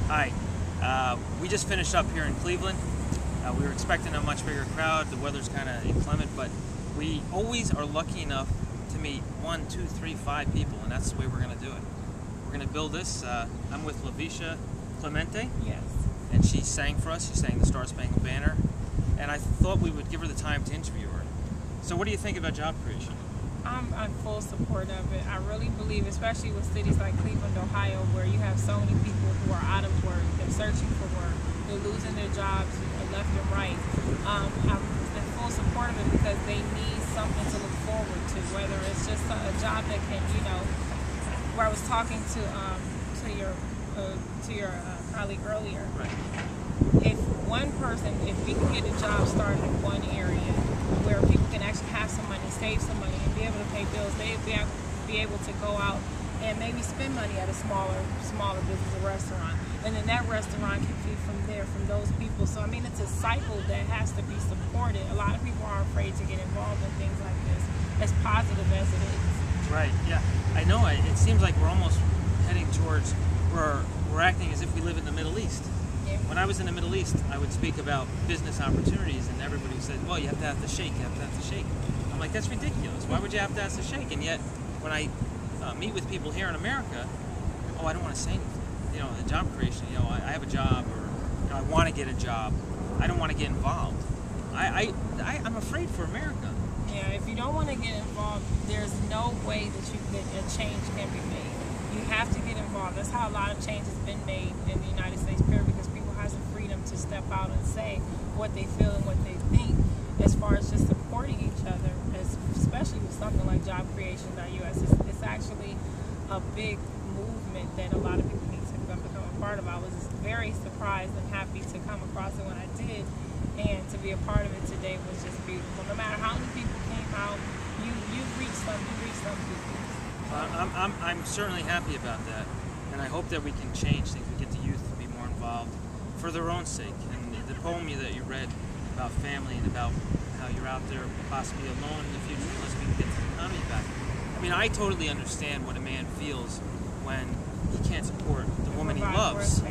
Hi. We just finished up here in Cleveland. We were expecting a much bigger crowd. The weather's kind of inclement, but we always are lucky enough to meet 1, 2, 3, 5 people, and that's the way we're going to do it. We're going to build this. I'm with Ms Clemente. Yes. And she sang for us. She sang the Star Spangled Banner. And I thought we would give her the time to interview her. So what do you think about job creation? I'm full support of it. I really believe, especially with cities like Cleveland, Ohio, where you have so many people who are out of work, they're searching for work, they're losing their jobs left and right. I'm in full support of it because they need something to look forward to, whether it's just a job that can, where I was talking to your colleague earlier. Right. If one person, if we can get a job started in one area where people can actually have some money, save some money, and be able to pay bills, they'd be able to go out and maybe spend money at a smaller business, a restaurant, and then that restaurant can feed from there, from those people. So I mean, it's a cycle that has to be supported. A lot of people are afraid to get involved in things like this, as positive as it is. Right. Yeah. I know. It seems like we're almost heading towards where we're acting as if we live in the Middle East. Yeah. When I was in the Middle East, I would speak about business opportunities, and everybody said, well, you have to have the shake, you have to have the shake. I'm like, that's ridiculous. Why would you have to have the shake? And yet, when I meet with people here in America, oh, I don't want to say anything. The job creation, I have a job, or I want to get a job. I don't want to get involved. I'm afraid for America. Yeah, if you don't want to get involved, there's no way that a change can be made. You have to get involved. That's how a lot of change has been made in the United States, period, because people have the freedom to step out and say what they feel and what they think as far as just supporting each other, especially with something like jobcreation.us. It's actually a big movement that a lot of people need to become a part of. I was very surprised and happy to come across it when I did, and to be a part of it today was just beautiful. No matter how many people came out, you've reached some people. I'm certainly happy about that, and I hope that we can change things. We get the youth to be more involved for their own sake. And the poem that you read about family and about how you're out there possibly alone in the future unless we can get the economy back. I mean, I totally understand what a man feels when he can't support the woman he loves.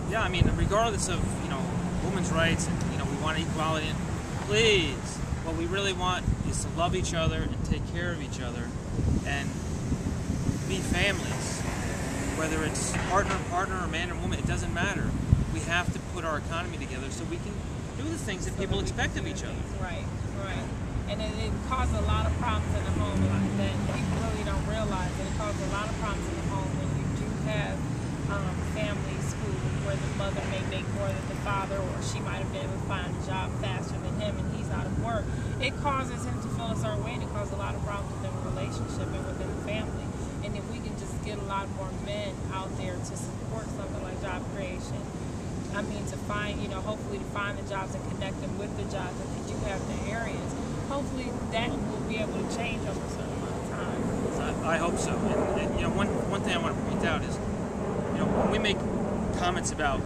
Yeah, I mean, regardless of women's rights and we want equality. Please, what we really want is to love each other and take care of each other and be families. Whether it's partner or man or woman, it doesn't matter. We have to put our economy together so we can do the things that people expect of each other. Right. And it causes a lot of problems in the home that people really don't realize. That it causes a lot of problems in the home when you do have families where the mother may make more than the father, or she might have been able to find a job faster than him and he's out of work. It causes him to feel a certain way, and it causes a lot of problems within a relationship and within the family. And if we can just get a lot more men out there to support something like job creation, I mean, to find, hopefully to find the jobs and connect them with the jobs that they do have in the areas, hopefully that will be able to change over a certain amount of time. I hope so. And one thing I want to point out is, when we make comments about,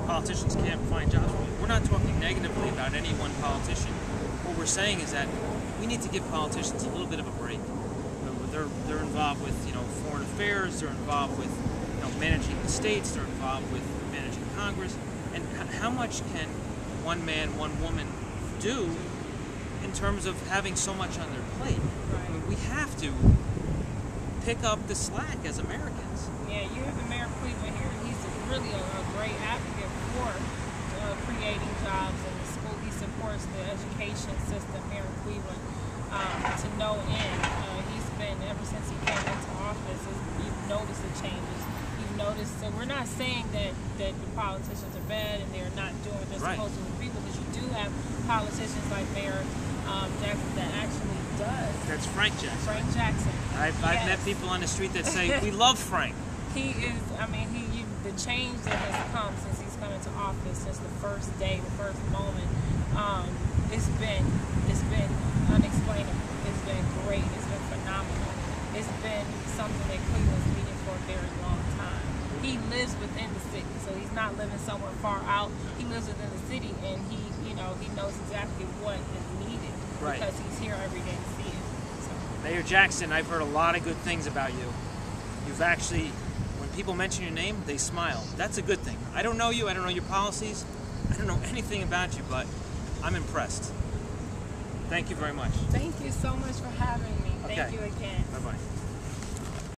politicians can't find jobs, we're not talking negatively about any one politician. What we're saying is that we need to give politicians a little bit of a break. They're involved with foreign affairs. They're involved with managing the states. They're involved with managing Congress. And how much can one man, one woman do in terms of having so much on their plate? Right. I mean, we have to pick up the slack as Americans. Yeah, you have the mayor of Cleveland here. He's really a great advocate for creating jobs in the school. He supports the education system here in Cleveland to no end. He's been, ever since he came into office, you've noticed the changes. You've noticed, so we're not saying that the politicians are bad and they're not doing what they're supposed to with people, because you do have politicians like Mayor Jackson that actually does. That's Frank Jackson. Frank Jackson. I've met people on the street that say, we love Frank. He is, the change that has come since he's come into office, since the first day, the first moment, it's been unexplainable. It's been great. It's been phenomenal. It's been something that Cleveland's needed for a very long time. He lives within the city, so he's not living somewhere far out. He lives within the city, and he knows exactly what is needed because he's here every day to see it. So. Mayor Jackson, I've heard a lot of good things about you. You've actually, when people mention your name, they smile. That's a good thing. I don't know you. I don't know your policies. I don't know anything about you, but I'm impressed. Thank you very much. Thank you so much for having me. Okay. Thank you again. Bye-bye.